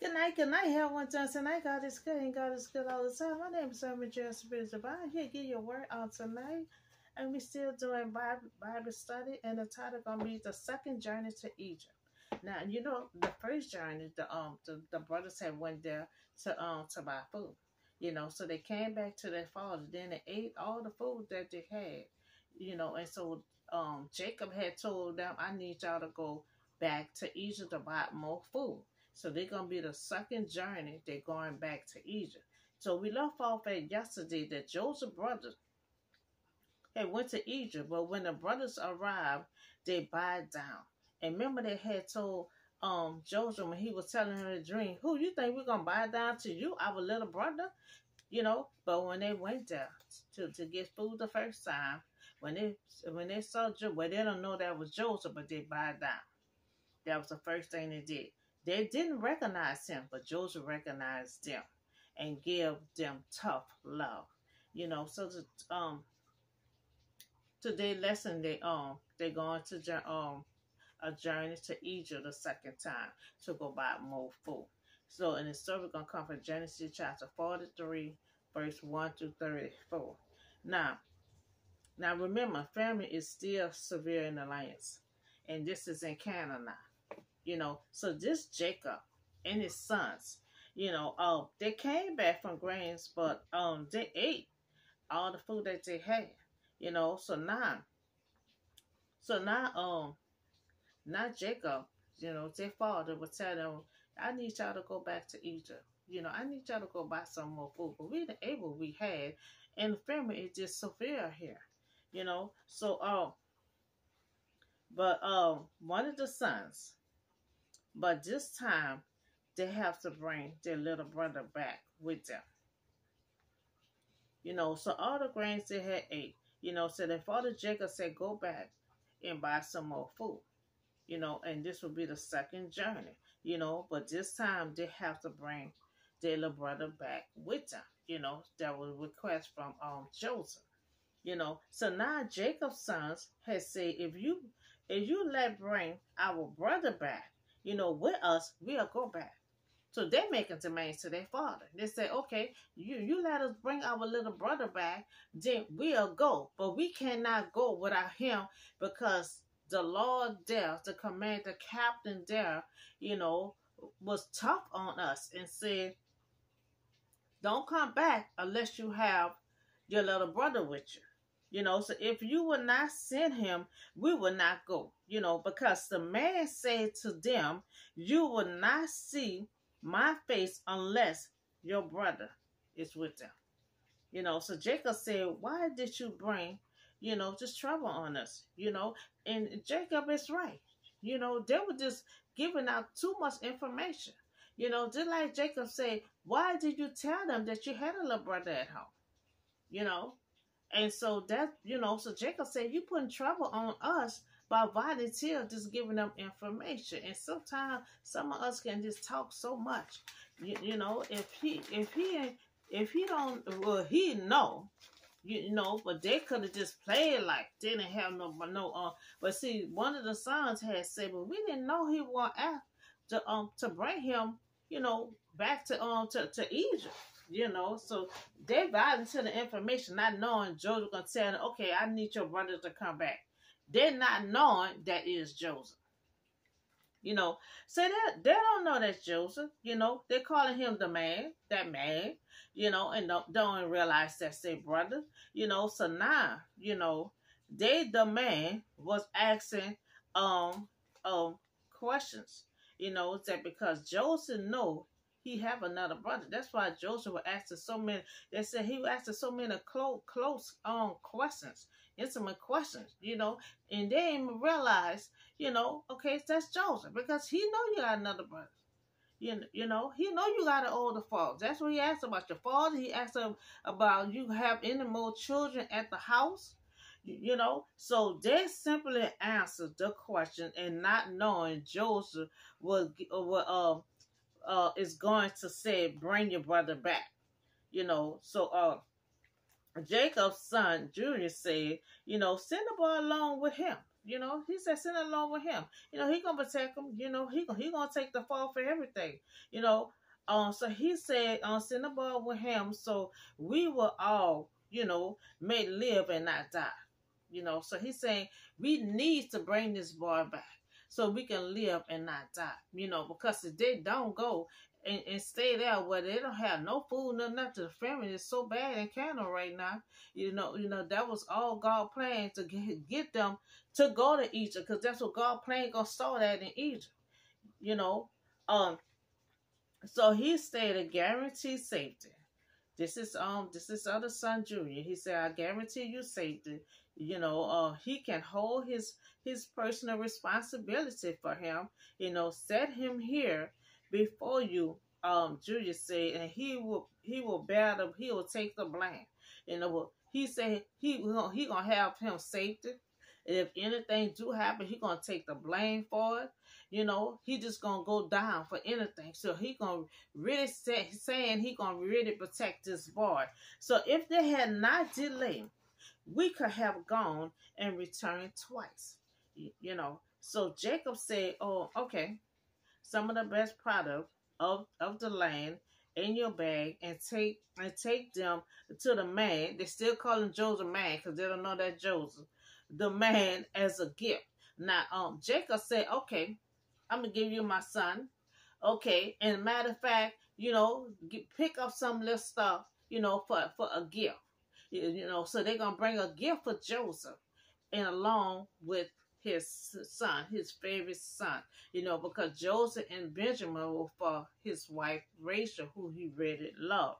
good night, everyone. Johnson. I God is good and God is good all the time. My name is Sermon Jerry Spirits Divine. Here, give your word on tonight. And we still doing Bible study, and the title gonna be the second journey to Egypt. Now, you know the first journey, the brothers had went there to buy food. You know, so they came back to their father. Then they ate all the food that they had. You know, and so Jacob had told them, "I need y'all to go back to Egypt to buy more food." So they're gonna be the second journey. They're going back to Egypt. So we left off at yesterday that Joseph's brothers had went to Egypt, but when the brothers arrived, they bowed down. And remember they had told Joseph when he was telling him the dream, "Who you think we're gonna bow down to? You, our little brother?" You know. But when they went there to get food the first time, when they saw Joseph, well, they don't know that was Joseph, but they bowed down. That was the first thing they did. They didn't recognize him, but Joseph recognized them and gave them tough love. You know, so today lesson they going to a journey to Egypt the second time to go buy more food. So in the story we're gonna come from Genesis chapter 43, verse 1 through 34. Now remember, famine is still severe in the lands, and this is in Canada now. You know, so this Jacob and his sons, you know, they came back from grains, but they ate all the food that they had, you know. Now Jacob, you know, their father would tell them, "I need y'all to go back to Egypt. You know, I need y'all to go buy some more food." But we the able we had, and the family is just severe here, you know. So but one of the sons. But this time, they have to bring their little brother back with them. You know, so all the grains they had ate, you know, so their father Jacob said, "Go back and buy some more food." You know, and this will be the second journey, you know, but this time they have to bring their little brother back with them. You know, that was a request from Joseph. You know, so now Jacob's sons had said, if you let bring our brother back, you know, with us, we'll go back. So they're making demands to their father. They say, "Okay, you let us bring our little brother back, then we'll go. But we cannot go without him, because the Lord there, the commander, captain there, you know, was tough on us and said, 'Don't come back unless you have your little brother with you.'" You know, so if you would not send him, we will not go. You know, because the man said to them, "You will not see my face unless your brother is with them." You know, so Jacob said, "Why did you bring, you know, just trouble on us?" You know, and Jacob is right. You know, they were just giving out too much information. You know, just like Jacob said, "Why did you tell them that you had a little brother at home?" You know, and so that, you know, so Jacob said, "You putting trouble on us by volunteer just giving them information." And sometimes some of us can just talk so much. You know, if he don't, well, he know, you know, but they could have just played like they didn't have no. But see, one of the sons had said, "But we didn't know he want to bring him, you know, back to Egypt." You know, so they volunteer the information, not knowing Joseph gonna tell them, "Okay, I need your brother to come back." They're not knowing that is Joseph. You know, so they don't know that's Joseph. You know, they're calling him that man. You know, and don't realize that's their brother. You know, so now, you know, the man was asking questions. You know, that because Joseph know he have another brother. That's why Joseph was asking so many. They said he was asking so many close questions, intimate questions. You know, and they didn't even realize, you know, okay, that's Joseph, because he know you got another brother. You know, he know you got an older father. That's what he asked about your father. He asked him about you have any more children at the house. You know, so they simply answered the question, and not knowing Joseph is going to say, "Bring your brother back." You know, so Jacob's son Junior said, you know, "Send the boy along with him." You know, he said, send along with him. You know, he gonna protect him. You know, he gonna take the fall for everything. You know, so he said, send the boy with him, so we will all, you know, may live and not die. You know, so he's saying we need to bring this boy back so we can live and not die. You know, because if they don't go and stay there where they don't have no food, no nothing, the famine is so bad in Canada right now. You know that was all God planned to get them to go to Egypt, because that's what God planned gonna start at in Egypt. You know, um, so he stated guaranteed safety. This is other son Junior. He said, I guarantee you safety. You know, he can hold his personal responsibility for him. You know, set him here before you. Junior said, and he will bear the he will take the blame. You know, he said he gonna have him safety. If anything do happen, he gonna take the blame for it. You know, he just gonna go down for anything. So he gonna really saying he gonna really protect this boy. So if they had not delayed, we could have gone and returned twice. You know. So Jacob said, "Oh, okay. Some of the best product of the land in your bag, and take them to the man. They still call him Joseph man because they don't know that Joseph, the man, as a gift. Now, Jacob said, okay, I'm gonna give you my son. Okay, and matter of fact, you know, pick up some little stuff, you know, for a gift. You know, so they're gonna bring a gift for Joseph, and along with his son, his favorite son, you know, because Joseph and Benjamin were for his wife Rachel, who he really loved.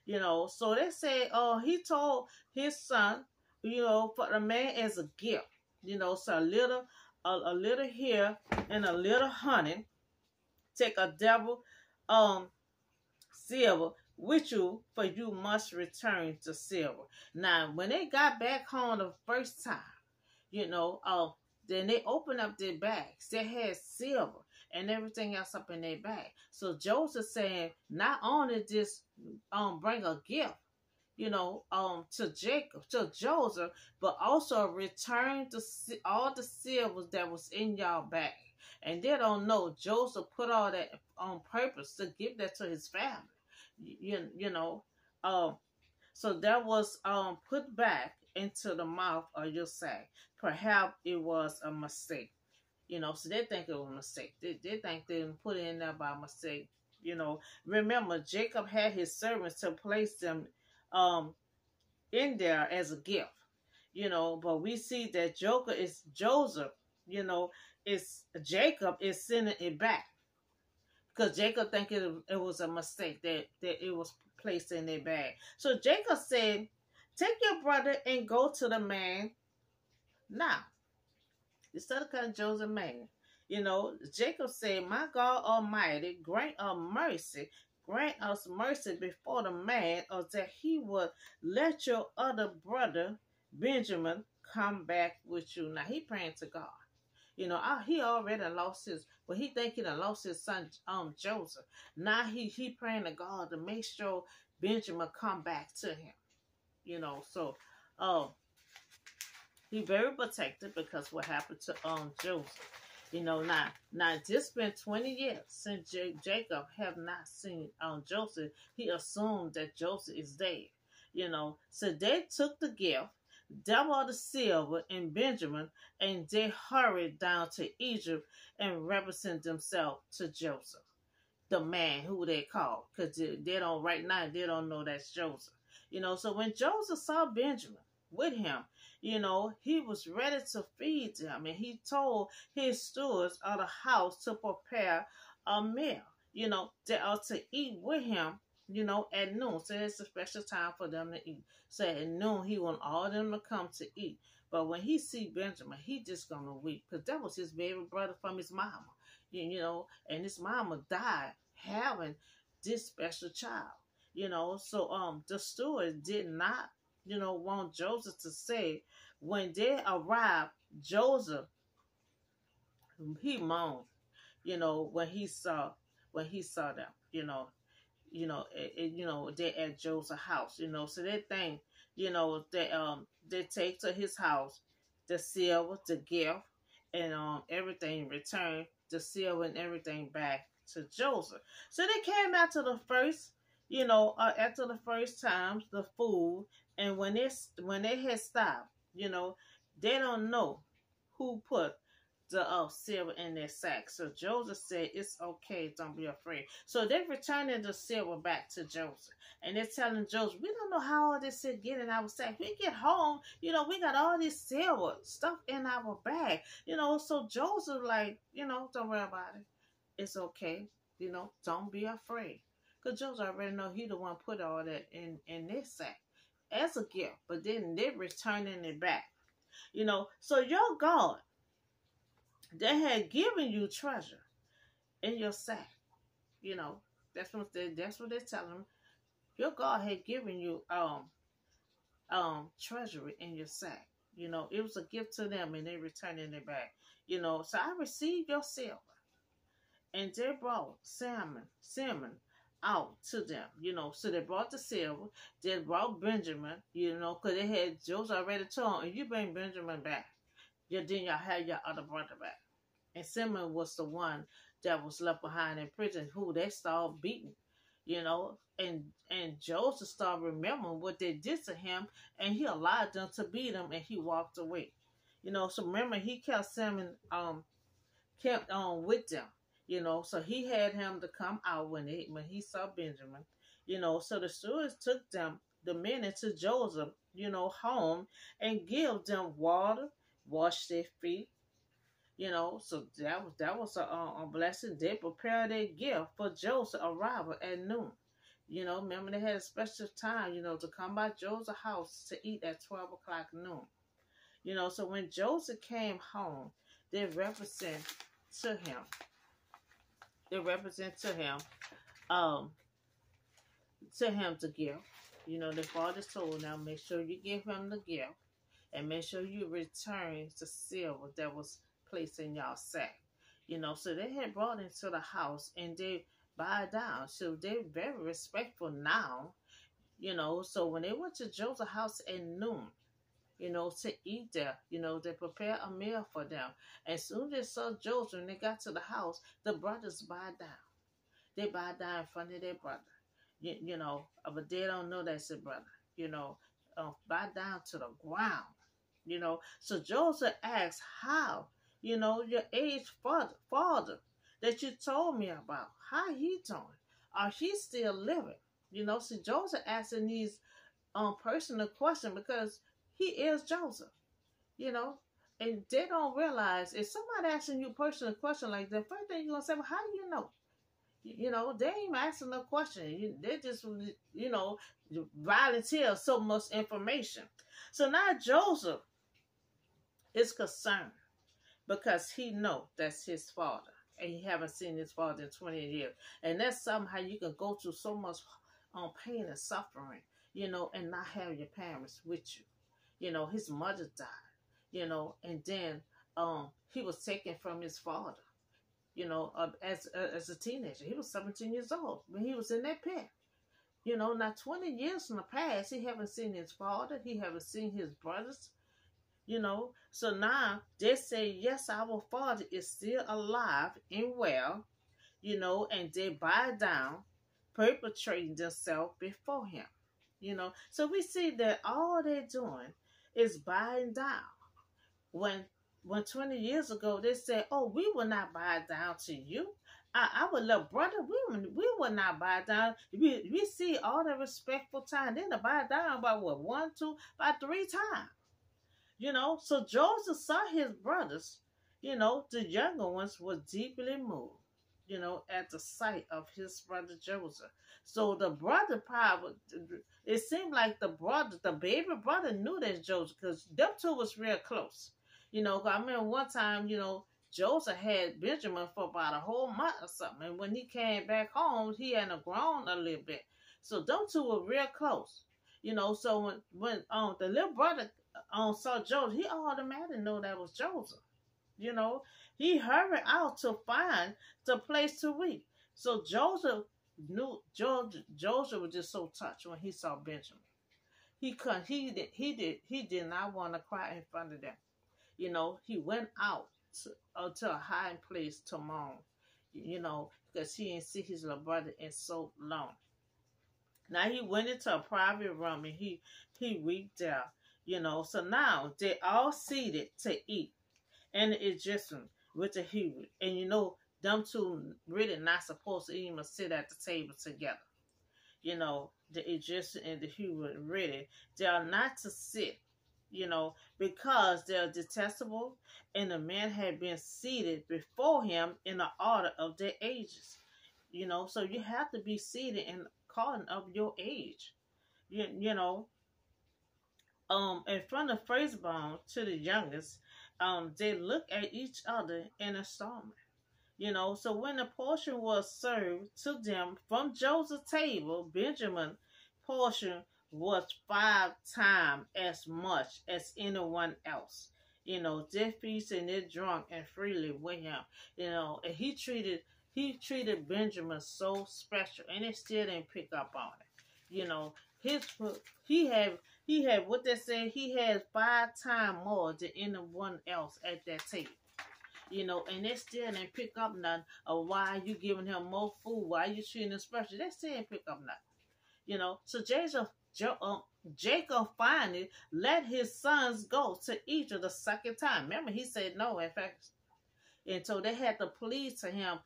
You know, so they say, oh, he told his son, you know, for the man as a gift. You know, so a little here and a little honey. Take a double silver with you, for you must return to silver. Now, when they got back home the first time, you know, then they opened up their bags. They had silver and everything else up in their bag. So Joseph saying, not only just bring a gift, you know, to Jacob, to Joseph, but also return to all the silver that was in y'all bag. And they don't know Joseph put all that on purpose to give that to his family. You know, so that was put back into the mouth of Joseph. Perhaps it was a mistake. You know, so they think it was a mistake. They think they put it in there by mistake. You know, remember Jacob had his servants to place them in there as a gift. You know, but we see that Joseph, you know, is Jacob is sending it back. Because Jacob think it was a mistake that it was placed in their bag. So Jacob said, take your brother and go to the man now. Instead of calling Joseph man, you know, Jacob said, my God Almighty, grant us mercy before the man, or that he would let your other brother Benjamin come back with you. Now he praying to God. You know, he already lost his, but he think he done lost his son, Joseph. Now he praying to God to make sure Benjamin come back to him. You know, so he very protected because what happened to Joseph. You know, now this been 20 years since Jacob have not seen Joseph. He assumed that Joseph is dead. You know, so they took the gift, double the silver in Benjamin, and they hurried down to Egypt and represent themselves to Joseph, the man who they call, because they don't right now, they don't know that's Joseph. You know, so when Joseph saw Benjamin with him, you know, he was ready to feed them, and he told his stewards of the house to prepare a meal, you know, to eat with him, you know, at noon. So it's a special time for them to eat. So at noon, he want all of them to come to eat. But when he see Benjamin, he just gonna weep, because that was his baby brother from his mama, you know, and his mama died having this special child, you know. So the steward did not, you know, want Joseph to say. When they arrived, Joseph, he moaned, you know, when he saw them, you know, they at Joseph's house, you know. So they think, you know, they take to his house, the silver, the gift, and everything returned the silver and everything back to Joseph. So they came after the first, after the first times the food, and when they had stopped, they don't know who put the silver in their sack. So Joseph said, "It's okay, don't be afraid." So they're returning the silver back to Joseph, and they're telling Joseph, "We don't know how all this is getting in our sack. We get home, we got all this silver stuff in our bag, So Joseph, like, don't worry about it. It's okay, don't be afraid, because Joseph already know he the one put all that in this sack as a gift, but then they're returning it back, So your God, they had given you treasure in your sack. You know, that's what they're telling them. Your God had given you treasury in your sack. It was a gift to them and they returning it back. So I received your silver. And they brought Simon out to them, So they brought the silver. They brought Benjamin, because they had Joseph already told them, if you bring Benjamin back, then y'all have your other brother back. And Simon was the one that was left behind in prison, who they started beating, and Joseph started remembering what they did to him, and he allowed them to beat him, and he walked away. So remember, he kept Simon kept on with them, so he had him to come out when he saw Benjamin, so the stewards took the men into Joseph, home, and give them water, wash their feet. So that was a blessing. They prepared a gift for Joseph's arrival at noon. Remember they had a special time, to come by Joseph's house to eat at 12 o'clock noon. So when Joseph came home, they represent to him. The gift. The father told them, make sure you give him the gift, and make sure you return the silver that was placed in y'all sack. So they had brought into the house and they bowed down. So they're very respectful now. So when they went to Joseph's house at noon, to eat there, they prepared a meal for them. As soon as they saw Joseph and they got to the house, the brothers bowed down. They bowed down in front of their brother. But they don't know that's their brother. Bow down to the ground. So Joseph asked, how, your aged father that you told me about, how he doing? Are he still living? So Joseph asking these personal questions because he is Joseph, and they don't realize if somebody asking you a personal question like that, first thing you're going to say, well, how do you know? They ain't asking no question. They just, volunteer so much information. So now Joseph is concerned because he know that's his father. And he haven't seen his father in 20 years. And that's somehow you can go through so much pain and suffering, and not have your parents with you. His mother died, and then he was taken from his father. As a teenager. He was 17 years old when he was in that pit. Now 20 years in the past, he haven't seen his father. He haven't seen his brothers. So now they say, yes, our father is still alive and well, and they bow down, perpetrating themselves before him. So we see that all they're doing is bowing down. When 20 years ago they said, oh, we will not bow down to you. Our little brother, we will not bow down. We see all the respectful time. Then to bow down about what, 1, 2, about 3 times. So Joseph saw his brothers, the younger ones were deeply moved, at the sight of his brother Joseph. So the brother probably, it seemed like the baby brother knew that Joseph, because them two was real close. I remember one time, Joseph had Benjamin for about a whole month or something. And when he came back home, he hadn't grown a little bit. So them two were real close. So when the little brother saw Joseph, he automatically knew that was Joseph. He hurried out to find the place to weep. So Joseph knew, Joseph was just so touched when he saw Benjamin. He did not want to cry in front of them. He went out to a hiding place to mourn, because he didn't see his little brother in so long. Now he went into a private room and he wept there, So now they all seated to eat, and the Egyptian with the Hebrew, and them two really not supposed to even sit at the table together. The Egyptian and the Hebrew really, they are not to sit, because they're detestable, and the men had been seated before him in the order of their ages. So you have to be seated in according of your age. You know, and from the firstborn to the youngest, they look at each other in astonishment. So when the portion was served to them from Joseph's table, Benjamin's portion was 5 times as much as anyone else. They feasted and they drunk and freely with him. And he treated Benjamin so special, and they still didn't pick up on it. His he had what they said, he had 5 times more than anyone else at that table. And they still didn't pick up nothing of why you giving him more food, why you treating him special. They still didn't pick up nothing. So Jacob finally let his sons go to Egypt the second time. Remember, he said no, in fact. And so they had to plead to him,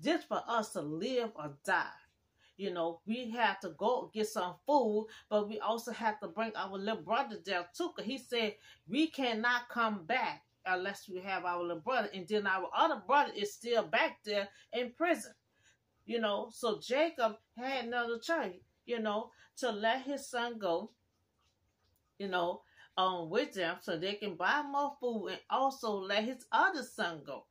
just for us to live or die. We have to go get some food, but we also have to bring our little brother there too. Cause he said we cannot come back unless we have our little brother, and then our other brother is still back there in prison. So Jacob had another choice, to let his son go, with them so they can buy more food, and also let his other son go.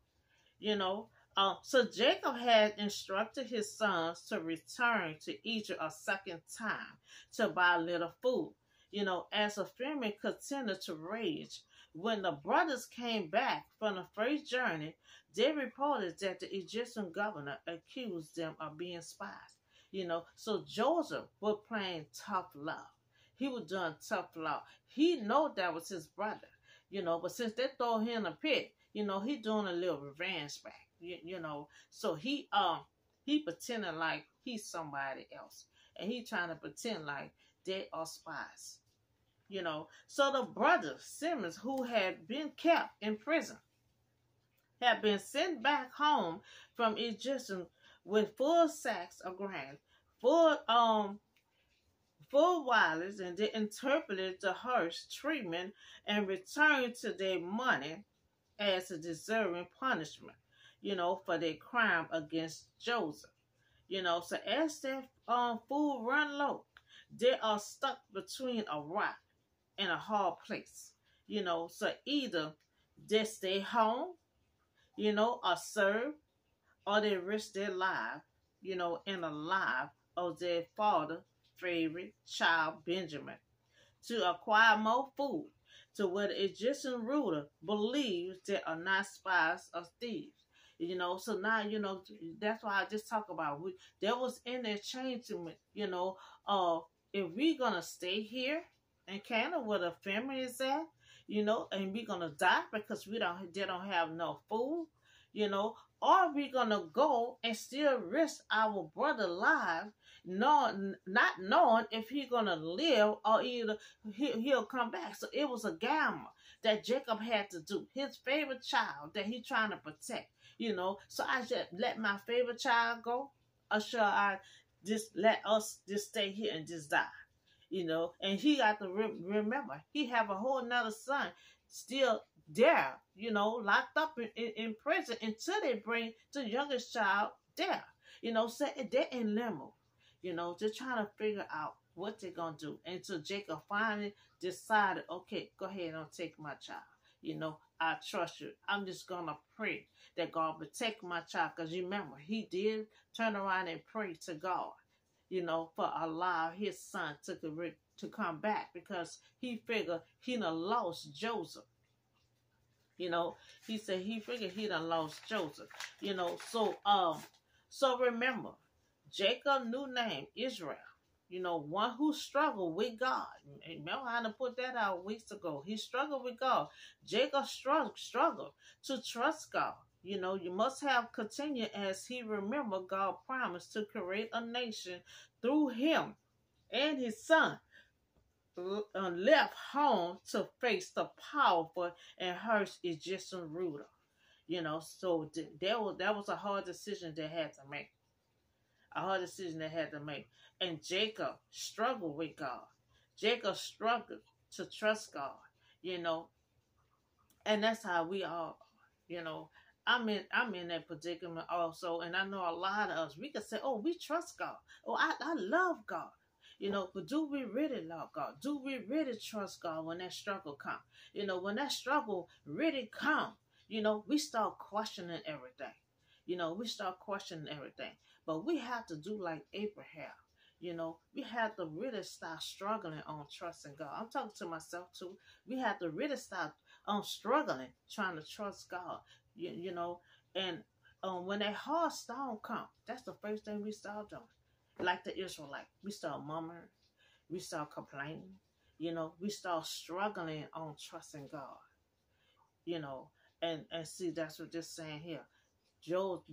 So Jacob had instructed his sons to return to Egypt a second time to buy a little food. As a famine continued to rage, when the brothers came back from the first journey, they reported that the Egyptian governor accused them of being spies. So Joseph was playing tough love. He was doing tough love. He know that was his brother, but since they throw him in a pit, he doing a little revenge back. So he pretending like he's somebody else, and he trying to pretend like they are spies. So the brothers Simeon, who had been kept in prison, had been sent back home from Egypt with full sacks of grain, full wives, and they interpreted the harsh treatment and returned to their money as a deserving punishment, for their crime against Joseph. So as their food run low, they are stuck between a rock and a hard place. So either they stay home, or serve, or they risk their life, in the life of their father's favorite child, Benjamin, to acquire more food, to where the Egyptian ruler believes they are not spies or thieves. So now, that's why I just talk about, there was in their changement, if we're going to stay here in Canada where the family is at, and we're going to die because they don't have no food, or we're going to go and still risk our brother's life, not knowing if he's going to live or either he'll come back. So it was a gamble that Jacob had to do. His favorite child that he's trying to protect, So I should let my favorite child go, or should I just let us just stay here and just die? And he got to remember, he have a whole nother son still there, locked up in prison until they bring the youngest child there. So they're in limbo, they're trying to figure out what they're going to do. And so Jacob finally decided, okay, go ahead and take my child. I trust you. I'm just going to pray that God protect my child. Because remember, he did turn around and pray to God, for allow his son to come back, because he figured he done lost Joseph. He said he figured he done lost Joseph. So remember, Jacob's new name, Israel. You know, one who struggled with God. Remember how to put that out weeks ago. He struggled with God. Jacob struggled to trust God. You know, you must have continued as he remembered God promised to create a nation through him and his son left home to face the powerful and harsh Egyptian ruler. You know, so that was a hard decision they had to make. A hard decision they had to make. And Jacob struggled with God. Jacob struggled to trust God. You know, and that's how we all, you know. I'm in that predicament also, and I know a lot of us. We could say, "Oh, we trust God. Oh, I love God." You know, but do we really love God? Do we really trust God when that struggle comes? You know, when that struggle really comes, you know, we start questioning everything. You know, we start questioning everything. But we have to do like Abraham. You know, we have to really start struggling on trusting God. I'm talking to myself too. We have to really start struggling trying to trust God. You know, and when that hard storm comes, that's the first thing we start doing. Like the Israelite, we start murmuring, we start complaining, you know, we start struggling on trusting God, you know, and see that's what this saying here.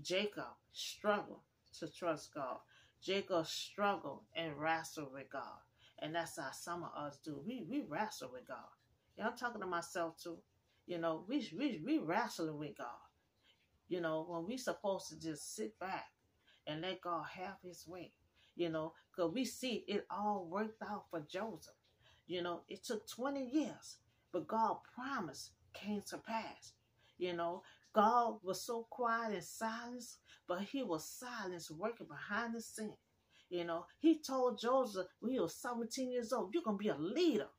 Jacob struggled to trust God. Jacob struggled and wrestled with God, and that's how some of us do. We wrestle with God. Yeah, I'm talking to myself too. You know, we wrestling with God. You know, when we supposed to just sit back and let God have his way. You know, because we see it all worked out for Joseph. You know, it took 20 years, but God promised came to pass. You know, God was so quiet and silent, but he was silent working behind the scene. You know, he told Joseph when he was 17 years old, you're going to be a leader.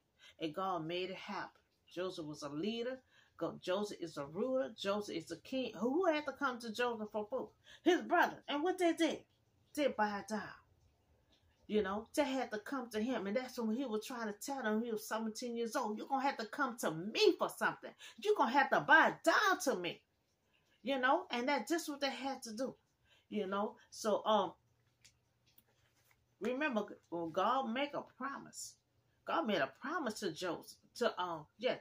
And God made it happen. Joseph was a leader. Joseph is a ruler. Joseph is a king. Who had to come to Joseph for food? His brother. And what they did? They bowed down. You know, they had to come to him. And that's when he was trying to tell them he was 17 years old. You're going to have to come to me for something. You're going to have to bow down to me. You know, and that's just what they had to do. You know, so remember when God made a promise. God made a promise to Joseph,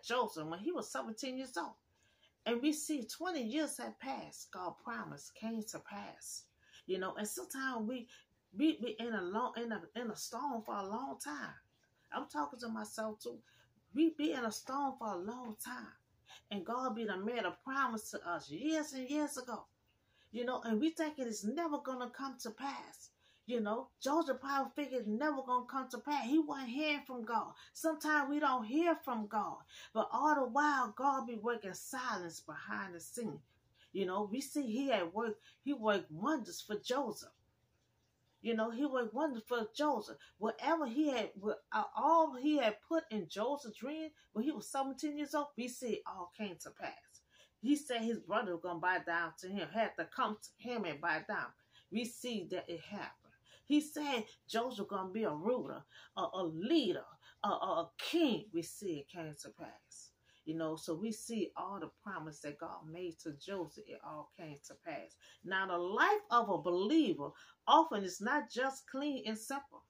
Joseph when he was 17 years old. And we see 20 years had passed. God's promise came to pass. You know, and sometimes we in a storm for a long time. I'm talking to myself too. We be in a storm for a long time. And God be done made a promise to us years and years ago. You know, and we think it is never gonna come to pass. You know, Joseph probably figured it's never going to come to pass. He wasn't hearing from God. Sometimes we don't hear from God. But all the while, God be working silence behind the scene. You know, we see he worked wonders for Joseph. You know, he worked wonders for Joseph. Whatever all he had put in Joseph's dream when he was 17 years old, we see it all came to pass. He said his brother was going to bow down to him, had to come to him and bow down. We see that it happened. He said Joseph going to be a ruler, a leader, a king. We see it came to pass. You know, so we see all the promise that God made to Joseph, it all came to pass. Now, the life of a believer often is not just clean and simple.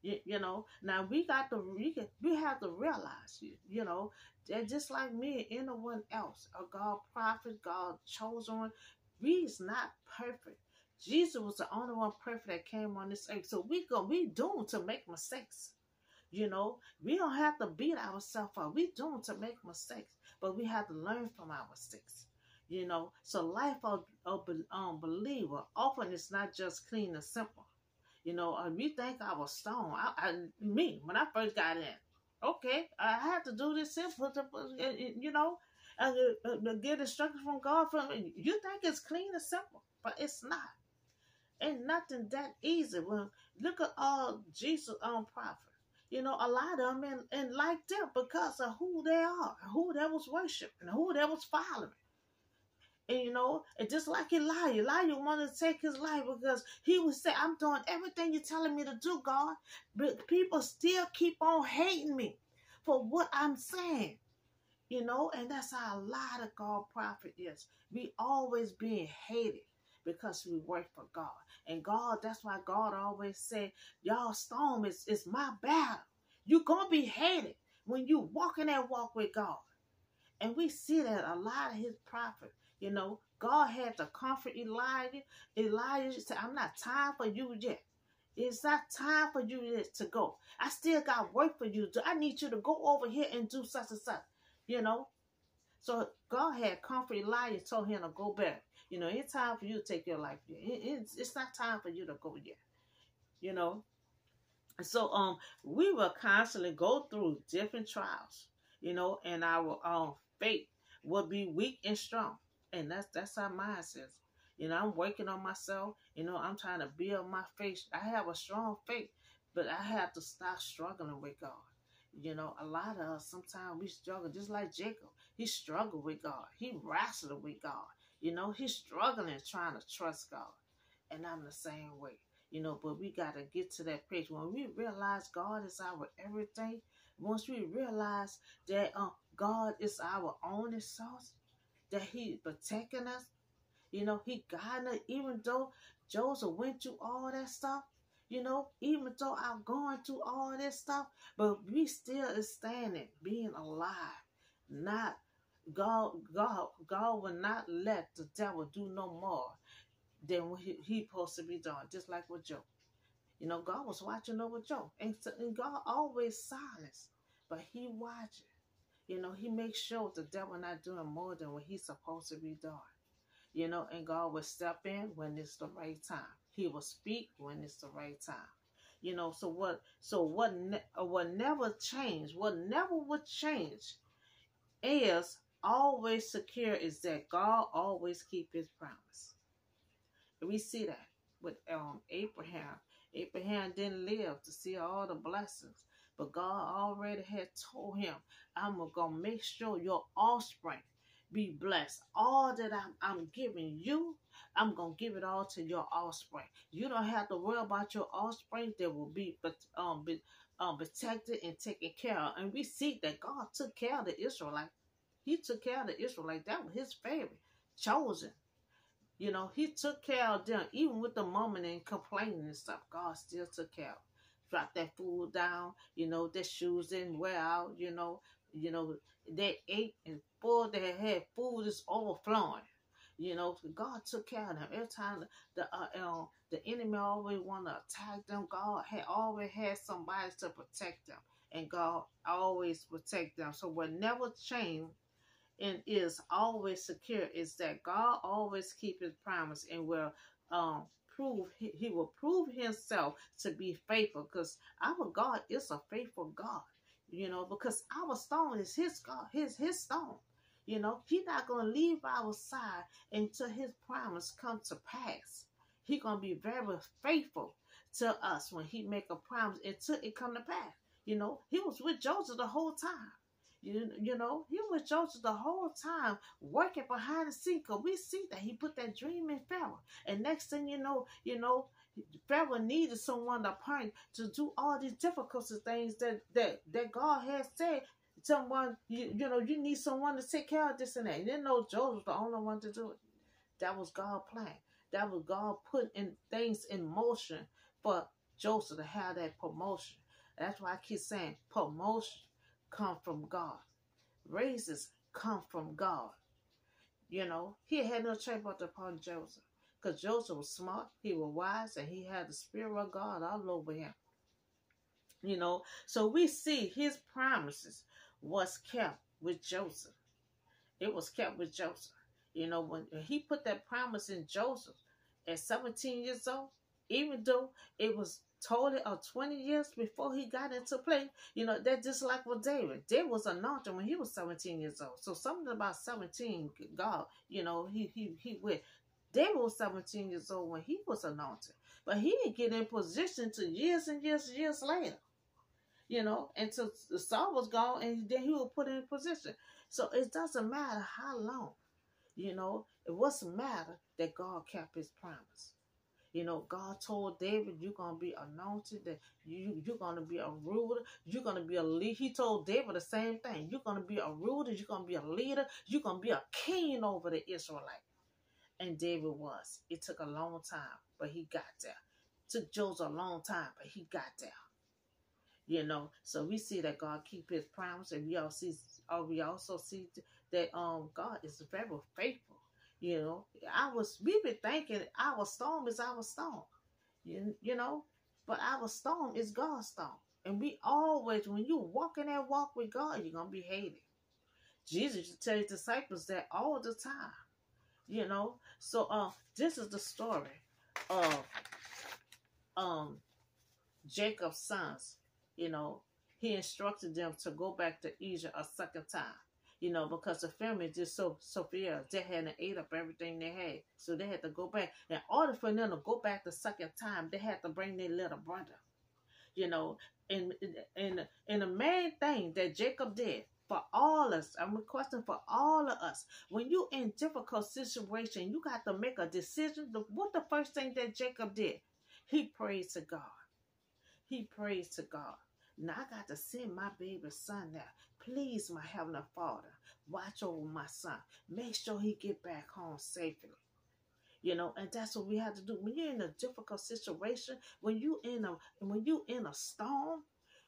You know, now we have to realize, you know, that just like me and anyone else, a God prophet, God chosen one, we is not perfect. Jesus was the only one perfect that came on this earth. So we doomed to make mistakes. You know, we don't have to beat ourselves up. We doomed to make mistakes, but we have to learn from our mistakes. You know, so life of believer often is not just clean and simple. You know, we think I was stoned. When I first got in, okay, I had to do this simple, you know, get instructions from God. You think it's clean and simple, but it's not. Ain't nothing that easy. Well, look at all Jesus' own prophet. You know, a lot of them and like them because of who they are, who they was worshiping, who they was following. And you know, and just like Elijah wanted to take his life because he would say, I'm doing everything you're telling me to do, God. But people still keep on hating me for what I'm saying. You know, and that's how a lot of God prophet is. We always being hated. because we work for God. And God, that's why God always said, y'all, storm is my battle. You're going to be hated when you walk in that walk with God. And we see that a lot of his prophets, God had to comfort Elijah. Elijah said, I'm not time for you yet. It's not time for you yet to go. I still got work for you to do. I need you to go over here and do such and such, So God had comfort Elijah, told him to go back. It's time for you to take your life yet. It's not time for you to go yet, So we will constantly go through different trials, and our faith will be weak and strong. And that's our mindset. I'm working on myself. I'm trying to build my faith. I have a strong faith, but I have to stop struggling with God. A lot of us, sometimes we struggle, just like Jacob. He struggled with God. He wrestled with God. He's struggling trying to trust God. And I'm the same way. But we got to get to that place when we realize God is our everything. Once we realize that God is our only source, that he protecting us, he guiding us, even though Joseph went through all that stuff, even though I'm going through all this stuff, but we still is standing, being alive. Not God will not let the devil do no more than what he supposed to be doing, just like with Job. God was watching over Job, and God always silence, but he watching. He makes sure the devil not doing more than what he's supposed to be doing. And God will step in when it's the right time. He will speak when it's the right time. So what never changed, what never would change is always secure is that God always keep his promise. And we see that with Abraham. Abraham didn't live to see all the blessings, but God already had told him, I'm going to make sure your offspring be blessed. All that I'm giving you, I'm going to give it all to your offspring. You don't have to worry about your offspring. They will be protected and taken care of. And we see that God took care of the Israelites. He took care of the Israelites. That was his favorite, chosen. He took care of them, even with the mumbling and complaining and stuff. God still took care of them. Dropped that food down, their shoes didn't wear out, they ate and full, they had food is overflowing. God took care of them. Every time the enemy always want to attack them, God had always had somebody to protect them. And God always protect them. So what never changed and is always secure is that God always keep his promise and will he will prove himself to be faithful, because our God is a faithful God, because our stone is his God, his stone. He's not going to leave our side until his promise comes to pass. He's going to be very faithful to us when he make a promise until it come to pass. He was with Joseph the whole time. He was Joseph the whole time working behind the scene, because we see that he put that dream in Pharaoh. And next thing you know, Pharaoh needed someone to point to do all these difficult things that God has said. Someone, you need someone to take care of this and that. You didn't know Joseph was the only one to do it. That was God's plan. That was God putting things in motion for Joseph to have that promotion. That's why I keep saying promotion come from God. Raises come from God. He had no choice but upon Joseph, because Joseph was smart, he was wise, and he had the Spirit of God all over him. So we see his promises was kept with Joseph. It was kept with Joseph. When he put that promise in Joseph at 17 years old, even though it was totally 20 years before he got into play, that just like with David. David was anointed when he was 17 years old. So something about 17, God, he went. David was 17 years old when he was anointed. But he didn't get in position till years and years later. Until Saul was gone, and then he was put in position. So it doesn't matter how long, it wasn't matter that God kept his promise. God told David, you're going to be anointed, that you're going to be a ruler, you're going to be a leader. He told David the same thing. You're going to be a ruler, you're going to be a leader, you're going to be a king over the Israelites. and David was. It took a long time, but he got there. It took Joseph a long time, but he got there. You know, so we see that God keep His promise, and we also see that God is very faithful. You know, we've been thinking our storm is our storm. You know, but our storm is God's storm. And we always, when you walk in that walk with God, you're going to be hated. Jesus used to tell His disciples that all the time. You know, so this is the story of Jacob's sons. You know, he instructed them to go back to Egypt a second time. You know, because the family just so fierce. They hadn't ate up everything they had. So they had to go back. In order for them to go back the second time, they had to bring their little brother. You know, and the main thing that Jacob did for all of us, I'm requesting for all of us, when you in difficult situation, you got to make a decision. What the first thing that Jacob did? He prayed to God. He prays to God. Now I got to send my baby son there. Please, my Heavenly Father, watch over my son. Make sure he get back home safely. You know, and that's what we have to do. When you're in a difficult situation, when you in a storm,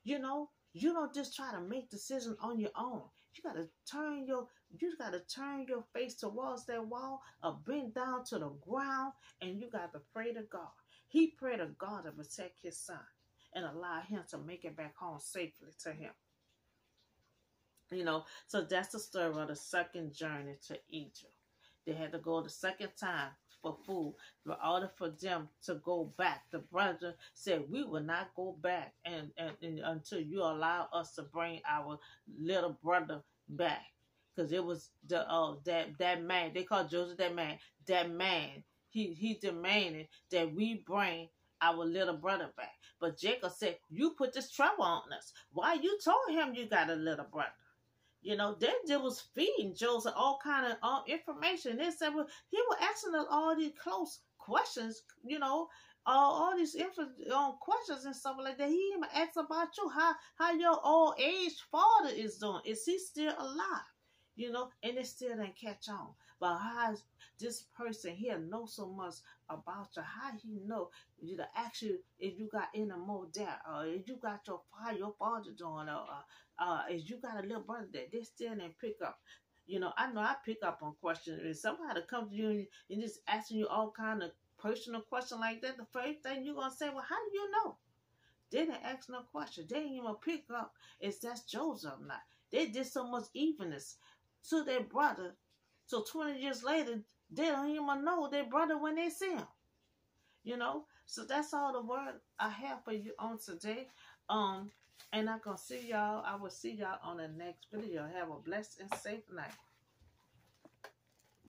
you know, you don't just try to make decisions on your own. You gotta turn your face towards that wall or bend down to the ground, and you got to pray to God. He prayed to God to protect his son and allow him to make it back home safely to him. You know, so that's the story of the second journey to Egypt. They had to go the second time for food. In order for them to go back, the brother said, we will not go back and until you allow us to bring our little brother back. Because it was that man, they called Joseph that man, he demanded that we bring our little brother back. But Jacob said, you put this trouble on us. Why you told him you got a little brother? You know, they was feeding Joseph all kind of information. They said, well, he was asking us all these close questions, you know, all these questions and stuff like that. He even asked about you, how your old age father is doing. Is he still alive? You know, and it still didn't catch on. But how is this person here know so much about you? How he know you to ask you if you got any more doubt, or if you got your father doing, or if you got a little brother that they still didn't pick up. You know I pick up on questions. If somebody comes to you and just asking you all kind of personal question like that, the first thing you're gonna say, well, how do you know? They didn't ask no question. They didn't even pick up if that's Joseph or not. They did so much evenness to their brother. So 20 years later, they don't even know their brother when they see him. You know? So that's all the word I have for you on today. And I'm going to see y'all. I will see y'all on the next video. Have a blessed and safe night.